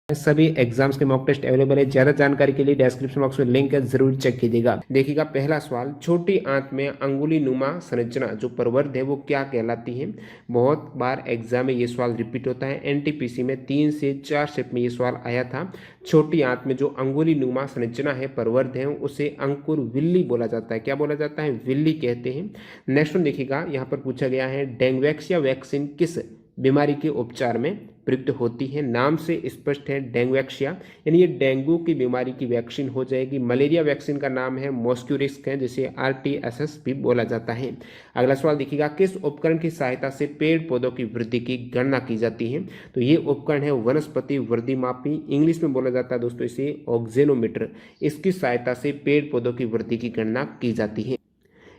सभी एग्जाम्स के mock test available है। ज्यादा जानकारी के लिए डिस्क्रिप्शन बॉक्स में लिंक है, जरूर चेक कीजिएगा। देखिएगा पहला सवाल, छोटी आंत में अंगुली नुमा संरचना जो प्रवर्ध है वो क्या कहलाती है। बहुत बार एग्जाम में ये सवाल रिपीट होता है। एनटीपीसी में 3 से 4 स्टेप में ये सवाल आया था। छोटी आंत में जो अंगुली नुमा संरचना है, प्रवर्ध है, उसे अंकुर विल्ली बोला जाता है। क्या बोला जाता है? विल्ली कहते हैं। नेक्स्ट वन देखिएगा, यहाँ पर पूछा गया है डेंगवैक्सिया वैक्सीन किस बीमारी के उपचार में प्रयुक्त होती है। नाम से स्पष्ट है, डेंगवैक्सिया यानी ये डेंगू की बीमारी की वैक्सीन हो जाएगी। मलेरिया वैक्सीन का नाम है मॉस्क्यूरिस्क है, जिसे आरटीएसएस भी बोला जाता है। अगला सवाल देखिएगा, किस उपकरण की सहायता से पेड़ पौधों की वृद्धि की गणना की जाती है। तो ये उपकरण है वनस्पति वृद्धि मापी, इंग्लिश में बोला जाता है दोस्तों इसे ऑक्जेनोमीटर। इसकी सहायता से पेड़ पौधों की वृद्धि की गणना की जाती है।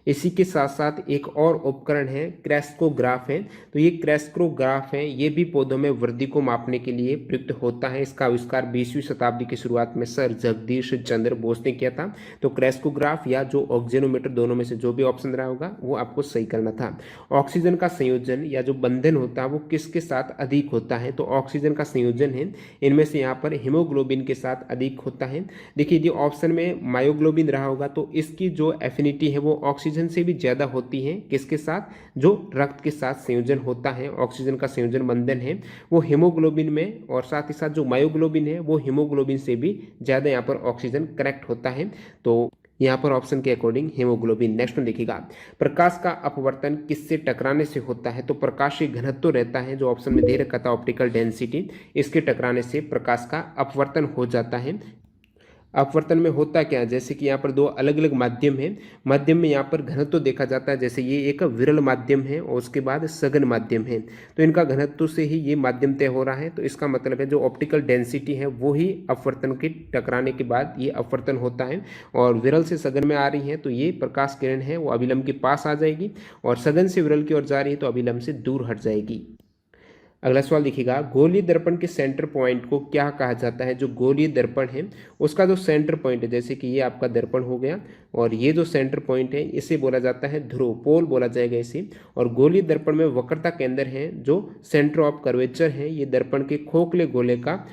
इसी के साथ साथ एक और उपकरण है क्रेस्कोग्राफ है। तो ये क्रेस्कोग्राफ है, ये भी पौधों में वृद्धि को मापने के लिए प्रयुक्त होता है। इसका आविष्कार 20वीं शताब्दी की शुरुआत में सर जगदीश चंद्र बोस ने किया था। तो क्रेस्कोग्राफ या जो ऑक्सीजनोमीटर, दोनों में से जो भी ऑप्शन रहा होगा वो आपको सही करना था। ऑक्सीजन का संयोजन या जो बंधन होता है वो किसके साथ अधिक होता है। तो ऑक्सीजन का संयोजन है इनमें से यहाँ पर हीमोग्लोबिन के साथ अधिक होता है। देखिए यदि ऑप्शन में मायोग्लोबिन रहा होगा तो इसकी जो एफिनिटी है वो ऑक्सीजन से भी ज्यादा होती है। किसके साथ? जो रक्त के साथ संयोजन होता है, ऑक्सीजन का संयोजन बंधन है वो हीमोग्लोबिन में, और साथ ही साथ जो मायोग्लोबिन है वो हीमोग्लोबिन से भी ज्यादा यहाँ पर ऑक्सीजन कनेक्ट होता है। तो यहाँ पर ऑप्शन के अकॉर्डिंग हीमोग्लोबिन। नेक्स्ट में देखिएगा, प्रकाश का अपवर्तन किससे टकराने से होता है। तो प्रकाशीय घनत्व रहता है, जो ऑप्शन में दे रखा था ऑप्टिकल डेंसिटी, इसके टकराने से प्रकाश का अपवर्तन हो जाता है। अपवर्तन में होता क्या है, जैसे कि यहाँ पर दो अलग अलग माध्यम है। माध्यम में यहाँ पर घनत्व देखा जाता है, जैसे ये एक विरल माध्यम है और उसके बाद सघन माध्यम है। तो इनका घनत्व से ही ये माध्यम तय हो रहा है। तो इसका मतलब है जो ऑप्टिकल डेंसिटी है वो ही अपवर्तन के टकराने के बाद ये अपवर्तन होता है। और विरल से सघन में आ रही है तो ये प्रकाश किरण है वो अभिलंब के पास आ जाएगी, और सघन से विरल की ओर जा रही है तो अभिलंब से दूर हट जाएगी। अगला सवाल देखिएगा, गोलीय दर्पण के सेंटर पॉइंट को क्या कहा जाता है। जो गोलीय दर्पण है उसका जो सेंटर पॉइंट है, जैसे कि ये आपका दर्पण हो गया और ये जो सेंटर पॉइंट है इसे बोला जाता है ध्रुव, पोल बोला जाएगा इसे। और गोलीय दर्पण में वक्रता केंद्र है, जो सेंटर ऑफ कर्वेचर है, ये दर्पण के खोखले गोले का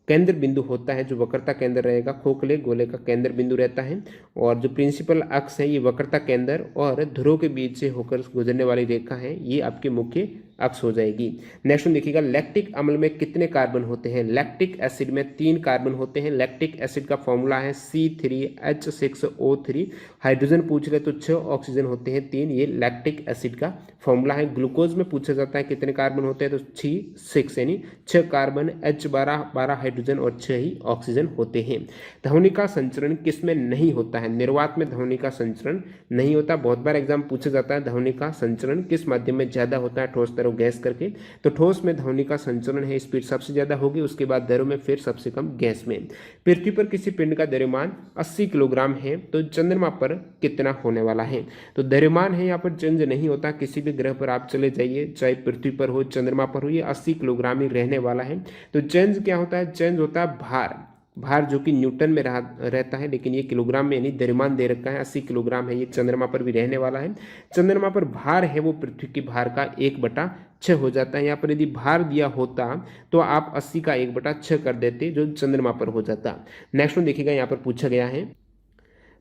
केंद्र बिंदु होता है। जो वक्रता केंद्र रहेगा खोखले गोले का केंद्र बिंदु रहता है। और जो प्रिंसिपल अक्ष है ये वक्रता केंद्र और ध्रुव के बीच से होकर गुजरने वाली रेखा है, ये आपके मुख्य अक्ष हो जाएगी। नेक्स्ट में देखिएगा, लैक्टिक अम्ल में कितने कार्बन होते हैं। लैक्टिक एसिड में 3 कार्बन होते हैं। लैक्टिक एसिड का फॉर्मूला है C3H6O3। हाइड्रोजन पूछ रहे तो 6 ऑक्सीजन होते हैं 3, ये लैक्टिक एसिड का फॉर्मूला है। ग्लूकोज में पूछा जाता है कितने कार्बन होते हैं, तो 6 यानी 6 कार्बन, H12 हाइड्रोजन और 6 ही ऑक्सीजन होते हैं। ध्वनि का संचरण किस में नहीं होता है। निर्वात में ध्वनि का संचरण नहीं होता। बहुत बार एग्जाम पूछा जाता है ध्वनि का संचरण किस माध्यम में ज्यादा होता है, ठोस तरह गैस करके। तो ठोस में ध्वनि का संचरण है, स्पीड सबसे ज्यादा होगी, उसके बाद दरों में फिर सबसे कम गैस में। पृथ्वी पर किसी पिंड का द्रव्यमान 80 किलोग्राम है, तो चंद्रमा पर कितना होने वाला है। तो द्रव्यमान है यहाँ पर चेंज नहीं होता, किसी भी ग्रह पर आप चले जाइए, चाहे पृथ्वी पर हो चंद्रमा पर हो, ये 80 किलोग्राम ही रहने वाला है। तो चेंज क्या होता है, चेंज होता है भार। भार जो कि न्यूटन में रहता है, लेकिन ये किलोग्राम में यानी द्रव्यमान दे रखा है 80 किलोग्राम है, ये चंद्रमा पर भी रहने वाला है। चंद्रमा पर भार है वो पृथ्वी के भार का 1/6 हो जाता है। यहाँ पर यदि भार दिया होता तो आप 80 का 1/6 कर देते, जो चंद्रमा पर हो जाता। नेक्स्ट में देखिएगा, यहाँ पर पूछा गया है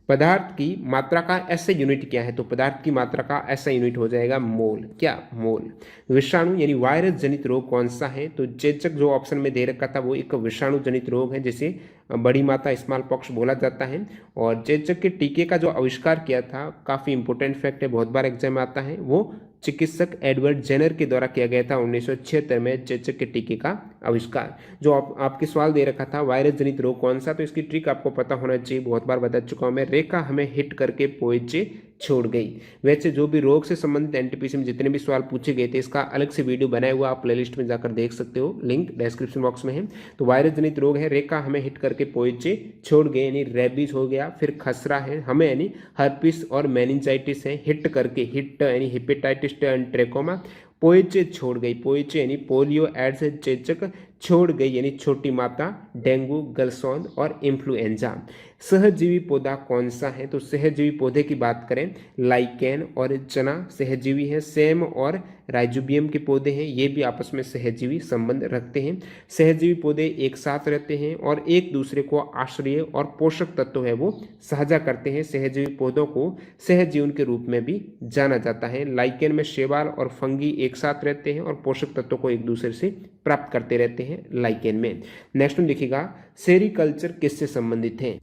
पदार्थ की मात्रा का ऐसा यूनिट क्या है। तो पदार्थ की मात्रा का ऐसा यूनिट हो जाएगा मोल। क्या? मोल। विषाणु यानी वायरस जनित रोग कौन सा है। तो चेचक जो ऑप्शन में दे रखा था वो एक विषाणु जनित रोग है, जिसे बड़ी माता स्मॉल पॉक्स बोला जाता है। और चेचक के टीके का जो आविष्कार किया था, काफी इंपोर्टेंट फैक्ट है, बहुत बार एग्जाम में आता है, वो चिकित्सक एडवर्ड जेनर के द्वारा किया गया था 1976 में चेचक के टीके का आविष्कार। जो आपके सवाल दे रखा था वायरस जनित रोग कौन सा, तो इसकी ट्रिक आपको पता होना चाहिए, बहुत बार बता चुका हूं मैं। रेखा हमें हिट करके पोइचे छोड़ गई। वैसे जो भी रोग से संबंधित एनटीपीसी में जितने भी सवाल पूछे गए थे, इसका अलग से वीडियो बनाया हुआ आप प्लेलिस्ट में जाकर देख सकते हो, लिंक डिस्क्रिप्शन बॉक्स में है। तो वायरस जनित रोग है, रेखा हमें हिट करके पोइचे छोड़ गए, यानी रेबीज हो गया। फिर खसरा है हमें, यानी हर्पिस और मेनिंजाइटिस है, हिट करके, हिट यानी हेपेटाइटिस एंड ट्रेकोमा, पोइचे छोड़ गई। पोइचे यानी पोलियो, एड्स, चेचक छोड़ गई यानी छोटी माता, डेंगू, गलसौन और इन्फ्लुएंजा। सहजीवी पौधा कौन सा है? तो सहजीवी पौधे की बात करें, लाइकेन और चना सहजीवी है। सेम और राइजोबियम के पौधे हैं, ये भी आपस में सहजीवी संबंध रखते हैं। सहजीवी पौधे एक साथ रहते हैं और एक दूसरे को आश्रय और पोषक तत्व है वो साझा करते हैं। सहजीवी पौधों को सहजीवन के रूप में भी जाना जाता है। लाइकेन में शैवाल और फंगी एक साथ रहते हैं और पोषक तत्वों को एक दूसरे से प्राप्त करते रहते हैं लाइकेन में। नेक्स्ट में देखिएगा, सेरीकल्चर किससे संबंधित है?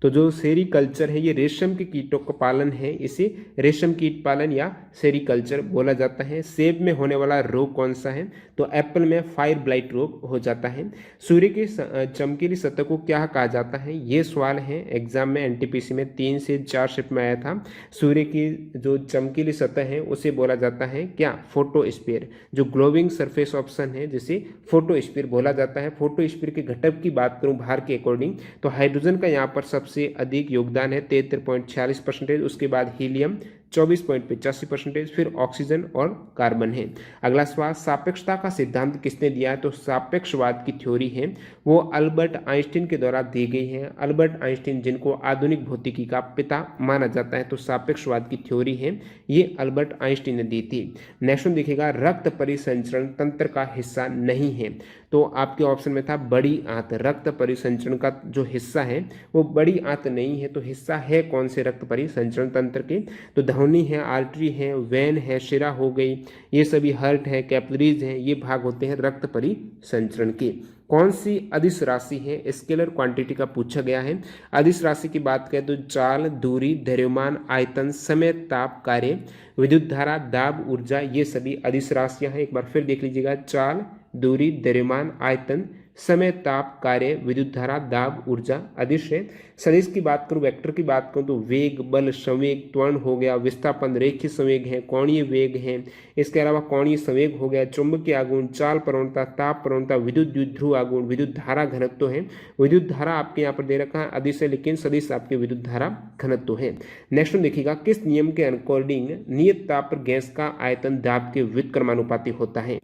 तो जो सेरीकल्चर है ये रेशम के कीटों का पालन है, इसे रेशम कीट पालन या सेरीकल्चर बोला जाता है। सेब में होने वाला रोग कौन सा है? तो एप्पल में फायर ब्लाइट रोग हो जाता है। सूर्य की चमकीली सतह को क्या कहा जाता है? ये सवाल है एग्जाम में एनटीपीसी में 3 से 4 शिफ्ट में आया था। सूर्य की जो चमकीली सतह है उसे बोला जाता है क्या? फोटोस्फीयर। जो ग्लोविंग सरफेस ऑप्शन है जिसे फोटोस्फीयर बोला जाता है। फोटोस्फीयर के घटक की बात करूं भार के अकॉर्डिंग, तो हाइड्रोजन का यहाँ पर सबसे अधिक योगदान है 73.46%। उसके बाद हीलियम 24.85%, फिर ऑक्सीजन और कार्बन है। अगला सवाल, सापेक्षता का सिद्धांत किसने दिया है? तो सापेक्षवाद की थ्योरी है वो अल्बर्ट आइंस्टीन के द्वारा दी गई है। अल्बर्ट आइंस्टीन जिनको आधुनिक भौतिकी का पिता माना जाता है, तो सापेक्षवाद की थ्योरी है ये अल्बर्ट आइंस्टीन ने दी थी। नेक्स्ट में देखिएगा, रक्त परिसंचरण तंत्र का हिस्सा नहीं है। तो आपके ऑप्शन में था बड़ी आंत। रक्त परिसंचरण का जो हिस्सा है वो बड़ी आंत नहीं है, तो हिस्सा है कौन से रक्त परिसंचरण तंत्र के? तो धमनी है, आर्टरी है, वेन है, शिरा हो गई, ये सभी हर्ट है, कैपिलरीज हैं, ये भाग होते हैं रक्त परिसंचरण के। कौन सी अदिश राशि है? स्केलर क्वांटिटी का पूछा गया है। अदिश राशि की बात करें तो चाल, दूरी, द्रव्यमान, आयतन, समय, ताप, कार्य, विद्युत धारा, दाब, ऊर्जा, ये सभी अदिश राशियां हैं। एक बार फिर देख लीजिएगा, चाल, दूरी, द्रव्यमान, आयतन, समय, ताप, कार्य, विद्युत धारा, दाब, ऊर्जा अदिश है। सदिश की बात करूं, वेक्टर की बात करूं तो वेग, बल, संवेग, त्वरण हो गया, विस्थापन, रेखीय संवेग है, कोणीय वेग है, इसके अलावा कोणीय संवेग हो गया, चुंबकीय आघूर्ण, चाल प्रवणता, ताप प्रवणता, विद्युत द्विध्रुव आघूर्ण, विद्युत धारा घनत्व है। विद्युत धारा आपके यहाँ पर दे रखा है अदिश है, लेकिन सदिश आपके विद्युत धारा घनत्व है। नेक्स्ट में देखिएगा, किस नियम के अकॉर्डिंग नियत ताप पर गैस का आयतन दाब के व्युत्क्रमानुपाती होता है?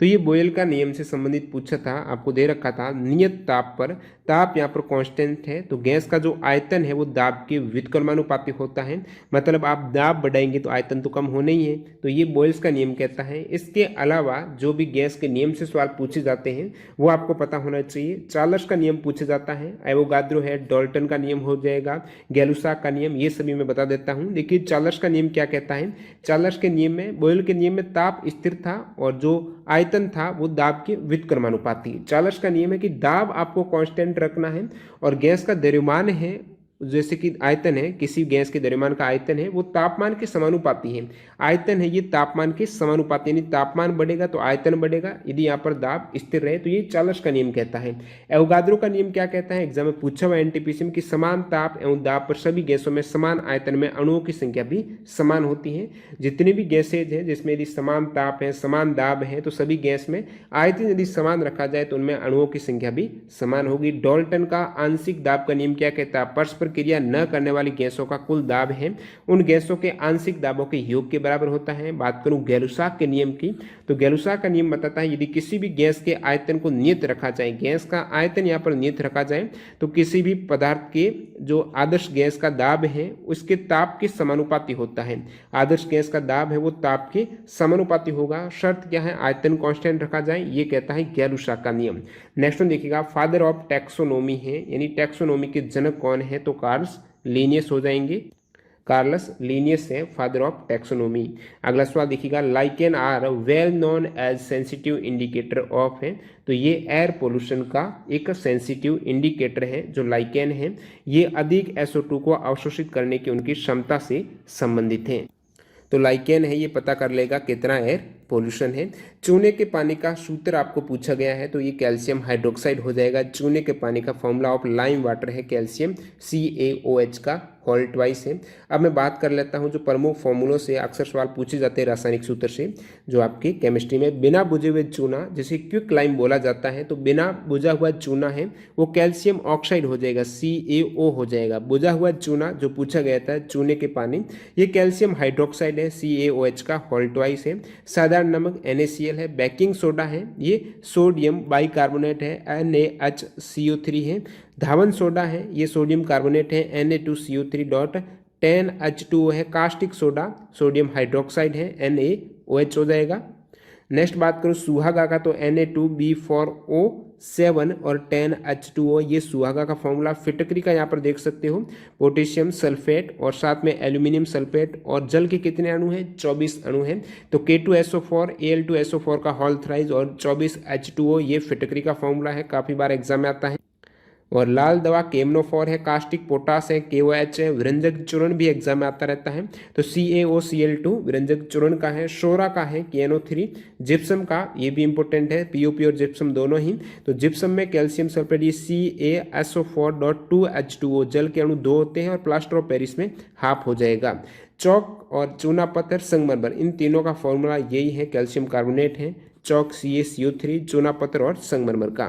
तो ये बोयल का नियम से संबंधित पूछा था, आपको दे रखा था नियत ताप पर, ताप यहाँ पर कांस्टेंट है तो गैस का जो आयतन है वो दाब के व्युत्क्रमानुपाती होता है। मतलब आप दाब बढ़ाएंगे तो आयतन तो कम होना ही है, तो ये बोयल्स का नियम कहता है। इसके अलावा जो भी गैस के नियम से सवाल पूछे जाते हैं वो आपको पता होना चाहिए। चार्ल्स का नियम पूछा जाता है, एवोगाद्रो है, डाल्टन का नियम हो जाएगा, गैलुसाक का नियम, ये सभी मैं बता देता हूँ। देखिए चार्ल्स का नियम क्या कहता है। चार्ल्स के नियम में, बोयल के नियम में ताप स्थिर था और जो आयतन था वो दाब के व्युत्क्रमानुपाती। चार्ल्स का नियम है कि दाब आपको कांस्टेंट रखना है और गैस का द्रव्यमान है, जैसे कि आयतन है, किसी गैस के द्रव्यमान का आयतन है वो तापमान के समानुपाती है। आयतन है ये तापमान के समानुपाती, यानी तापमान बढ़ेगा तो आयतन बढ़ेगा यदि यहाँ पर दाब स्थिर रहे, तो ये चार्ल्स का नियम कहता है। एवोगाद्रो का नियम क्या कहता है, एग्जाम में पूछा हुआ एनटीपीसी में, कि समान ताप एवं दाब पर सभी गैसों में समान आयतन में अणुओं की संख्या भी समान होती है। जितनी भी गैसेज है जिसमें यदि समान ताप है, समान दाब है, तो सभी गैस में आयतन यदि समान रखा जाए तो उनमें अणुओं की संख्या भी समान होगी। डाल्टन का आंशिक दाब का नियम क्या कहता है, परस्पर क्रिया न करने वाली गैसों का कुल दाब है उन गैसों के आंशिक दाबों के योग के बराबर होता है। बात करूं गैलुसाक के नियम की, तो गैलुसाक का नियम बताता है यदि किसी भी गैस के आयतन को नियत रखा जाए, गैस का आयतन यहाँ पर नियत रखा जाए, तो किसी भी पदार्थ के जो आदर्श गैस का दाब है उसके ताप के समानुपाती होता है। आदर्श गैस का दाब है वो ताप के समानुपाती होगा। शर्त क्या है, आयतन कांस्टेंट रखा जाए, ये कहता है गैलुसाक का नियम। नेक्स्ट में देखिएगा, फादर ऑफ टैक्सोनोमी है, यानी टैक्सोनोमी के जनक कौन है, तो कार्ल्स लिनियस हो जाएंगे। कार्लस लिनियस है फादर ऑफ टैक्सोनोमी। अगला सवाल देखिएगा, lichen are well known as sensitive indicator of है, तो ये एयर पोल्यूशन का एक सेंसिटिव इंडिकेटर है। जो लाइकेन है ये अधिक SO2 को अवशोषित करने की उनकी क्षमता से संबंधित है। तो लाइकेन है ये पता कर लेगा कितना एयर पोल्यूशन है। चूने के पानी का सूत्र आपको पूछा गया है, तो ये कैल्शियम हाइड्रोक्साइड हो जाएगा। चूने के पानी का फॉर्मूला ऑफ लाइम वाटर है कैल्शियम CaOH का होल ट्वाइस है। अब मैं बात कर लेता हूं जो प्रमुख फॉर्मूलों से अक्सर सवाल पूछे जाते हैं रासायनिक सूत्र से, जो आपकी केमिस्ट्री में बिना बुझे हुए चूना जिसे क्विक लाइम बोला जाता है, तो बिना बुझा हुआ चूना है वो कैल्शियम ऑक्साइड हो जाएगा, CaO हो जाएगा। बुझा हुआ चूना जो पूछा गया था चूने के पानी, ये कैल्शियम हाइड्रोक्साइड है, CaOH का होल ट्वाइस है। साधारण नमक NaCl NaCl है। बेकिंग सोडा है, ये सोडियम बाइकार्बोनेट है, NaHCO3 है। धावन सोडा है, ये सोडियम कार्बोनेट है, Na2CO3.10H2O है। कास्टिक सोडा सोडियम हाइड्रोक्साइड है, NaOH हो जाएगा। नेक्स्ट बात करूँ सुहागा का तो Na2B4O7 और 10H2O, ये सुहागा का फॉर्मूला। फिटकरी का यहाँ पर देख सकते हो, पोटेशियम सल्फेट और साथ में एल्यूमिनियम सल्फेट, और जल के कितने अणु हैं, 24 अणु हैं। तो K2SO4 Al2SO4 का होल थ्राइज और 24H2O, ये फिटकरी का फॉर्मूला है, काफ़ी बार एग्जाम में आता है। और लाल दवा केमनोफॉर है, कास्टिक पोटास है, KOH है, विरंजक चूर्ण भी एग्जाम में आता रहता है, तो CaOCl2 विरंजक चूर्ण का है। शोरा का है KNO3, जिप्सम का ये भी इंपॉर्टेंट है, POP और जिप्सम दोनों ही। तो जिप्सम में कैल्शियम सल्फेट, ये CaSO4.2H2O, जल के अणु 2 होते हैं और प्लास्टर ऑफ पेरिस में हाफ हो जाएगा। चौक और चूना पत्थर संगमरमर, इन तीनों का फॉर्मूला यही है, कैल्शियम कार्बोनेट है, चौक CaCO3, चूना पत्थर और संगमरमर का।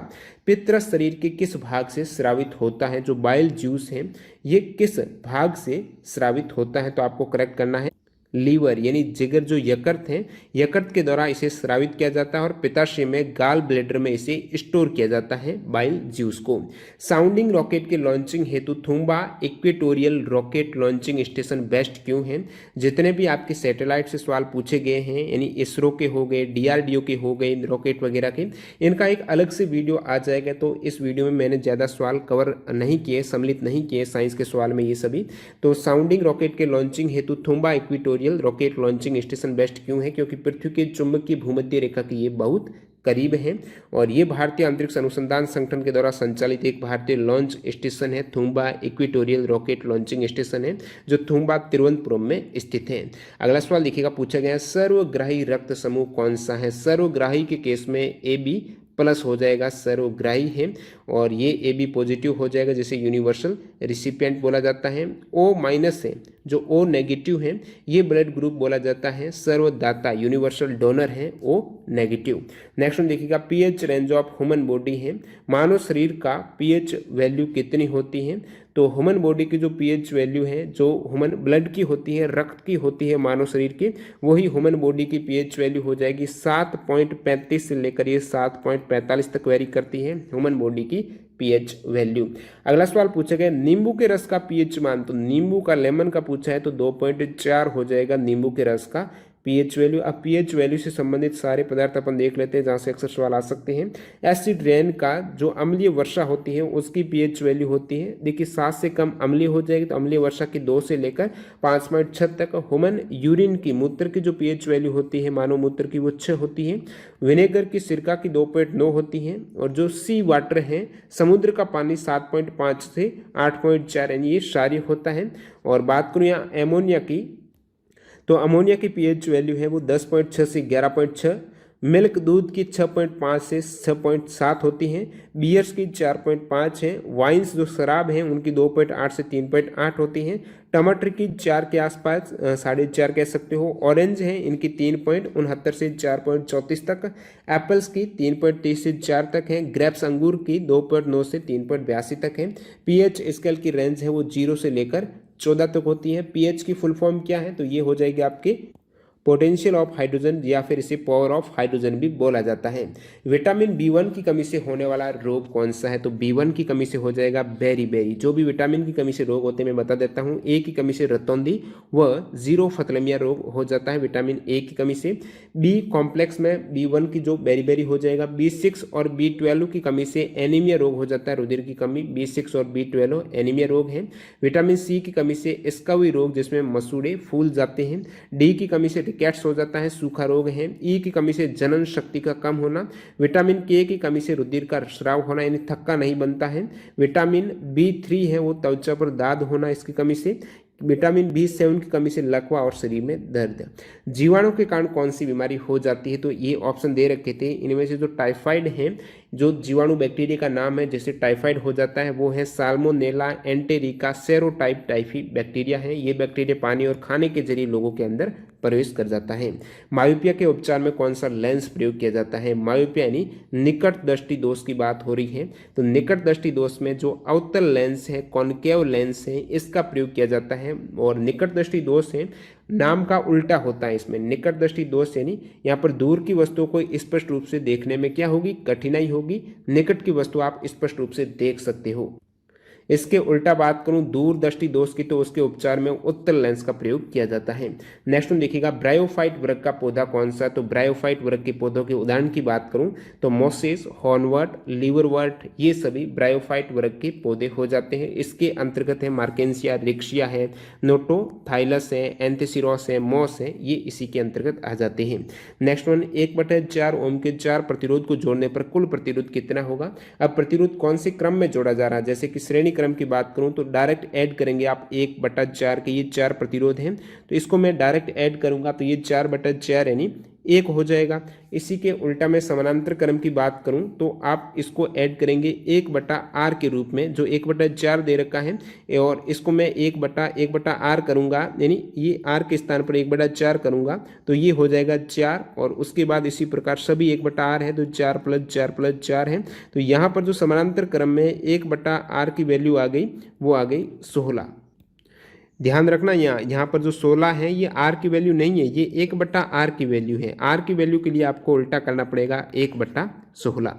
पित्त शरीर के किस भाग से स्रावित होता है, जो बाइल जूस है ये किस भाग से स्रावित होता है, तो आपको करेक्ट करना है लीवर, यानी जिगर जो यकृत है, यकृत के द्वारा इसे स्रावित किया जाता है और पित्ताशय में गाल ब्लेडर में इसे स्टोर किया जाता है बाइल जूस को। साउंडिंग रॉकेट के लॉन्चिंग हेतु Thumba equatorial rocket launching station best क्यों है। जितने भी आपके सैटेलाइट से सवाल पूछे गए हैं, यानी इसरो के हो गए, DRDO के हो गए, रॉकेट वगैरह के, इनका एक अलग से वीडियो आ जाएगा। तो इस वीडियो में मैंने ज़्यादा सवाल कवर नहीं किए, सम्मिलित नहीं किए साइंस के सवाल में ये सभी। तो साउंडिंग रॉकेट के लॉन्चिंग हेतु Thumba equatorial rocket launching station best क्यों है, क्योंकि पृथ्वी के चुंबकीय भूमध्य रेखा के ये बहुत करीब है और ये भारतीय अंतरिक्ष अनुसंधान संगठन के द्वारा संचालित एक भारतीय लॉन्च स्टेशन है। Thumba equatorial rocket launching station है जो थुम्बा तिरुवनंतपुरम में स्थित है। अगला सवाल देखिएगा, पूछा गया सर्वग्राही रक्त समूह कौन सा है। सर्वग्राही के केस में AB प्लस हो जाएगा, सर्वग्राही है, और ये AB पॉजिटिव हो जाएगा, जिसे यूनिवर्सल रिसिपिएंट बोला जाता है। O माइनस है, जो O नेगेटिव है, ये ब्लड ग्रुप बोला जाता है सर्वदाता, यूनिवर्सल डोनर है O नेगेटिव। नेक्स्ट हम देखिएगा, pH range of human body है, मानव शरीर का pH वैल्यू कितनी होती है। तो ह्यूमन बॉडी की जो pH वैल्यू है, जो ह्यूमन ब्लड की होती है, रक्त की होती है मानव शरीर की, वही ह्यूमन बॉडी की pH वैल्यू हो जाएगी 7.35 से लेकर ये 7.45 तक वेरी करती है ह्यूमन बॉडी की pH वैल्यू। अगला सवाल पूछा गया, नींबू के रस का pH मान, तो नींबू का, लेमन का पूछा है तो 2.4 हो जाएगा नींबू के रस का pH वैल्यू। अब pH वैल्यू से संबंधित सारे पदार्थ अपन देख लेते हैं जहाँ से अक्सर सवाल आ सकते हैं। एसिड रेन का जो अम्लीय वर्षा होती है उसकी pH वैल्यू होती है, देखिए 7 से कम अम्लीय हो जाएगी, तो अम्लीय वर्षा की 2 से लेकर 5.6 तक। ह्यूमन यूरिन की, मूत्र की जो pH वैल्यू होती है मानव मूत्र की, वो 6 होती है। विनेगर की, सिरका की 2.9 होती है, और जो सी वाटर है, समुद्र का पानी, 7.5 से 8.4, यानी ये क्षारीय होता है। और बात करूँ यहाँ एमोनिया की, तो अमोनिया की pH वैल्यू है वो 10.6 से 11.6। मिल्क, दूध की 6.5 से 6.7 होती हैं। बियर्स की 4.5 है। वाइन्स जो शराब हैं उनकी 2.8 से 3.8 होती हैं। टमाटर की 4 के आसपास, 4.5 कह सकते हो। ऑरेंज हैं, इनकी 3.69 से 4.34 तक। एप्पल्स की 3.30 से 4 तक है। ग्रेप्स, अंगूर की 2.9 से 3.82 तक है। pH स्केल की रेंज है वो 0 से लेकर 14 तक होती है। pH की फुल फॉर्म क्या है, तो ये हो जाएगी आपके पोटेंशियल ऑफ हाइड्रोजन, या फिर इसे पावर ऑफ हाइड्रोजन भी बोला जाता है। विटामिन B1 की कमी से होने वाला रोग कौन सा है, तो B1 की कमी से हो जाएगा बेरी। जो भी विटामिन की कमी से रोग होते हैं मैं बता देता हूँ। A की कमी से रतौंधी व जीरोफथलेमिया रोग हो जाता है विटामिन A की कमी से। B कॉम्प्लेक्स में B1 की जो बेरी हो जाएगा। B6 और B12 की कमी से एनीमिया रोग हो जाता है, रुधिर की कमी। B6 और B12 एनीमिया रोग है। विटामिन C की कमी से स्कर्वी रोग, जिसमें मसूड़े फूल जाते हैं। D की कमी से कैट्स हो जाता है, सूखा रोग है। ई की कमी से जनन शक्ति का कम होना। विटामिन के की कमी से रुधिर का स्राव होना, यानी थक्का नहीं बनता है। विटामिन B3 है वो त्वचा पर दाद होना इसकी कमी से। विटामिन B7 की कमी से लकवा और शरीर में दर्द। जीवाणु के कारण कौन सी बीमारी हो जाती है, तो ये ऑप्शन दे रखे थे। इनमें से जो टाइफाइड है, जो जीवाणु बैक्टीरिया का नाम है जिससे टाइफाइड हो जाता है, वो है salmonella enterica serotype typhi bacteria है। ये बैक्टीरिया पानी और खाने के जरिए लोगों के अंदर प्रवेश कर जाता है। मायोपिया के उपचार में कौन सा लेंस प्रयोग किया जाता है? मायोपिया यानी निकट दृष्टि दोष की बात हो रही है, तो निकट दृष्टि दोष में जो अवतल लेंस है, कॉनकेव लेंस है, इसका प्रयोग किया जाता है। और निकट दृष्टि दोष है, नाम का उल्टा होता है इसमें। निकट दृष्टि दोष यानी यहाँ पर दूर की वस्तुओं को स्पष्ट रूप से देखने में क्या होगी? कठिनाई होगी। निकट की वस्तु आप स्पष्ट रूप से देख सकते हो। इसके उल्टा बात करूं दूरदृष्टि दोष की, तो उसके उपचार में उत्तल लेंस का प्रयोग किया जाता है। नेक्स्ट में देखिएगा ब्रायोफाइट वर्ग का पौधा कौन सा? तो ब्रायोफाइट वर्ग के पौधों के उदाहरण की बात करूं तो मोसेस, हॉर्नवर्ट, लीवरवर्ट, ये सभी ब्रायोफाइट वर्ग के पौधे हो जाते हैं। इसके अंतर्गत है मार्केंसिया, रिक्शिया है, नोटोथाइलस है, एंथेसिरोस है, मॉस है, ये इसी के अंतर्गत आ जाते हैं। नेक्स्ट वन 1/4 ओम के 4 प्रतिरोध को जोड़ने पर कुल प्रतिरोध कितना होगा? अब प्रतिरोध कौन से क्रम में जोड़ा जा रहा है? जैसे कि श्रेणी क्रम की बात करूं तो डायरेक्ट ऐड करेंगे आप 1/4 के, ये 4 प्रतिरोध हैं, तो इसको मैं डायरेक्ट ऐड करूंगा तो ये 4/4 यानी 1 हो जाएगा। इसी के उल्टा मैं समानांतर क्रम की बात करूं तो आप इसको ऐड करेंगे 1/r के रूप में, जो 1/4 दे रखा है, और इसको मैं 1/r करूंगा, यानी ये r के स्थान पर 1/4 करूंगा तो ये हो जाएगा 4, और उसके बाद इसी प्रकार सभी 1/r है तो 4 + 4 + 4 है। तो यहाँ पर जो समानांतर क्रम में 1/r की वैल्यू आ गई, वो आ गई 16। ध्यान रखना, यहाँ पर जो 16 है ये r की वैल्यू नहीं है, ये 1/r की वैल्यू है। r की वैल्यू के लिए आपको उल्टा करना पड़ेगा 1/16।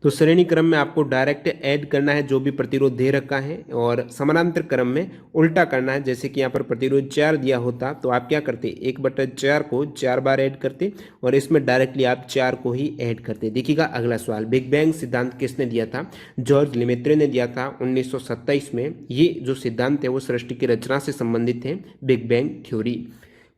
तो श्रेणी क्रम में आपको डायरेक्ट ऐड करना है जो भी प्रतिरोध दे रखा है, और समानांतर क्रम में उल्टा करना है। जैसे कि यहाँ पर प्रतिरोध 4 दिया होता तो आप क्या करते? 1/4 को 4 बार ऐड करते, और इसमें डायरेक्टली आप 4 को ही ऐड करते। देखिएगा अगला सवाल, बिग बैंग सिद्धांत किसने दिया था? जॉर्ज लेमेत्रे ने दिया था 1927 में। ये जो सिद्धांत है वो सृष्टि की रचना से संबंधित है, बिग बैंग थ्योरी।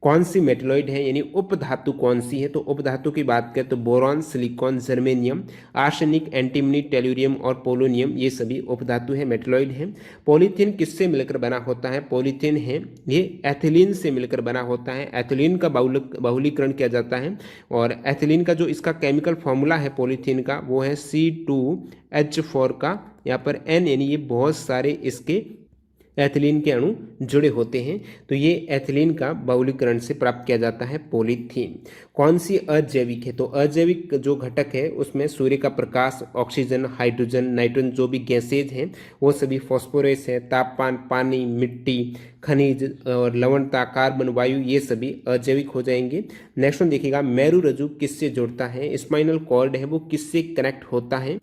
कौन सी मेटलॉइड है यानी उपधातु कौन सी है? तो उपधातु की बात करें तो boron, silicon, germanium, arsenic, antimony, tellurium और पोलोनियम, ये सभी उपधातु है, मेटलॉइड है। पॉलीथीन किससे मिलकर बना होता है? पॉलीथीन है ये एथिलीन से मिलकर बना होता है। एथिलीन का बहुलीकरण किया जाता है, और एथिलीन का जो इसका केमिकल फॉर्मूला है पॉलीथीन का, वो है C2H4 का, यहाँ पर N यानी ये बहुत सारे इसके एथिलीन के अणु जुड़े होते हैं, तो ये एथिलीन का बहुलीकरण से प्राप्त किया जाता है पॉलीथीन। कौन सी अजैविक है? तो अजैविक जो घटक है उसमें सूर्य का प्रकाश, ऑक्सीजन, हाइड्रोजन, नाइट्रोजन जो भी गैसेज हैं वो सभी, फॉस्फोरस है, तापमान, पानी, मिट्टी, खनिज और लवणता, कार्बन, वायु, ये सभी अजैविक हो जाएंगे। नेक्स्ट वन देखिएगा, मेरु रज्जु किससे जुड़ता है? स्पाइनल कॉर्ड है वो किससे कनेक्ट होता है?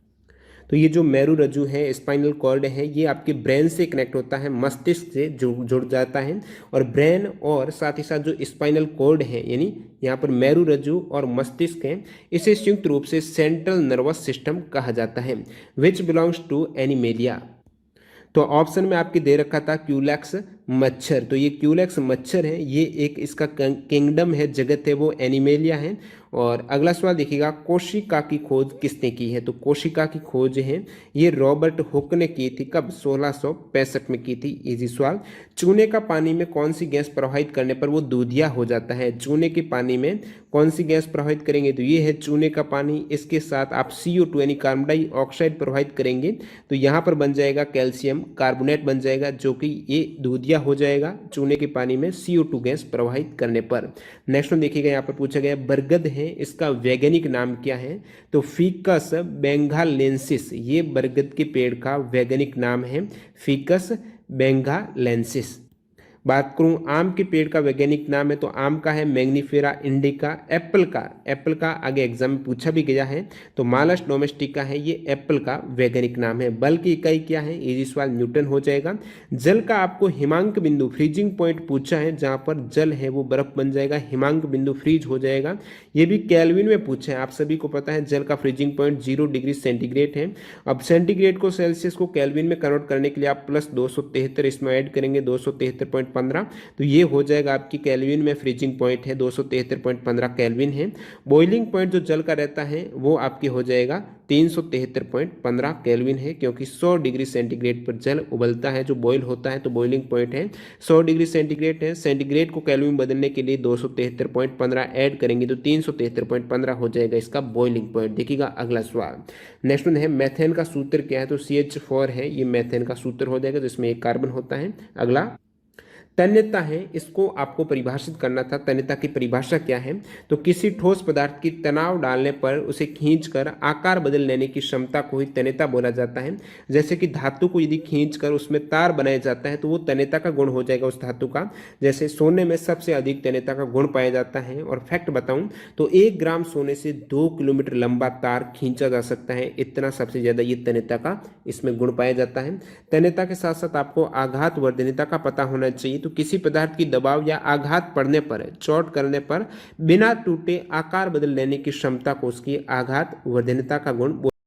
तो ये जो मेरु रज्जु है, स्पाइनल कॉर्ड है, ये आपके ब्रेन से कनेक्ट होता है, मस्तिष्क से जुड़ जाता है। और ब्रेन और साथ ही साथ जो स्पाइनल कॉर्ड है, यानी यहाँ पर मेरु रज्जु और मस्तिष्क है, इसे संयुक्त रूप से सेंट्रल नर्वस सिस्टम कहा जाता है। Which belongs to Animalia? तो ऑप्शन में आपके दे रखा था क्यूलेक्स मच्छर, तो ये क्यूलेक्स मच्छर है, ये एक इसका किंगडम है, जगत है, वो एनिमेलिया है। और अगला सवाल देखिएगा, कोशिका की खोज किसने की है? तो कोशिका की खोज है ये रॉबर्ट हुक ने की थी। कब? 1665 में की थी। इजी सवाल, चूने का पानी में कौन सी गैस प्रवाहित करने पर वो दूधिया हो जाता है? चूने के पानी में कौन सी गैस प्रवाहित करेंगे? तो ये है चूने का पानी। इसके साथ आप CO2 यानी कार्बन डाइऑक्साइड प्रवाहित करेंगे तो यहाँ पर बन जाएगा कैल्शियम कार्बोनेट बन जाएगा, जो कि ये दूधिया हो जाएगा चूने के पानी में CO2 गैस प्रवाहित करने पर। नेक्स्ट वन देखिएगा, यहाँ पर पूछा गया बरगद है, इसका वैज्ञानिक नाम क्या है? तो फिकस बेंगालेंसिस, ये बरगद के पेड़ का वैज्ञानिक नाम है, फिकस बेंगालेंसिस। बात करूं आम के पेड़ का वैज्ञानिक नाम है, तो आम का है मैग्नीफेरा इंडिका। एप्पल का आगे एग्जाम में पूछा भी गया है, तो मालस डोमेस्टिका है, ये एप्पल का वैज्ञानिक नाम है। बल की इकाई क्या है? इजी सवाल, न्यूटन हो जाएगा। जल का आपको हिमांक बिंदु फ्रीजिंग पॉइंट पूछा है, जहां पर जल है वो बर्फ बन जाएगा, हिमांक बिंदु फ्रीज हो जाएगा। ये भी केल्विन में पूछा है, आप सभी को पता है जल का फ्रीजिंग पॉइंट 0 डिग्री सेंटीग्रेड है। अब सेंटीग्रेड को सेल्सियस को केल्विन में कन्वर्ट करने के लिए आप +273 इसमें ऐड करेंगे, 273.15, तो ये हो जाएगा आपकी केल्विन में फ्रीजिंग पॉइंट है 273.15 केल्विन है। बॉइलिंग पॉइंट जो जल का रहता है वो आपके हो जाएगा 373.15 केल्विन है, क्योंकि 100 डिग्री सेंटीग्रेड पर जल उबलता है, जो बॉयल होता है, तो बॉइलिंग पॉइंट है 100 डिग्री सेंटीग्रेड है। सेंटीग्रेड को केल्विन बदलने के लिए 273.15 ऐड करेंगे तो 373.15 हो जाएगा इसका बॉइलिंग पॉइंट। देखिएगा अगला सवाल, नेक्स्ट वन है मैथेन का सूत्र क्या है? तो CH4 है, ये मैथेन का सूत्र हो जाएगा, जिसमें एक कार्बन होता है। अगला, तन्यता है, इसको आपको परिभाषित करना था। तन्यता की परिभाषा क्या है? तो किसी ठोस पदार्थ की तनाव डालने पर उसे खींचकर आकार बदल लेने की क्षमता को ही तन्यता बोला जाता है। जैसे कि धातु को यदि खींचकर उसमें तार बनाया जाता है तो वो तन्यता का गुण हो जाएगा उस धातु का। जैसे सोने में सबसे अधिक तन्यता का गुण पाया जाता है। और फैक्ट बताऊं तो 1 ग्राम सोने से 2 किलोमीटर लंबा तार खींचा जा सकता है, इतना सबसे ज्यादा ये तन्यता का इसमें गुण पाया जाता है। तन्यता के साथ साथ आपको आघात वर्धनीयता का पता होना चाहिए। तो किसी पदार्थ की दबाव या आघात पड़ने पर, चोट करने पर बिना टूटे आकार बदल लेने की क्षमता को उसकी आघात वर्धनीयता का गुण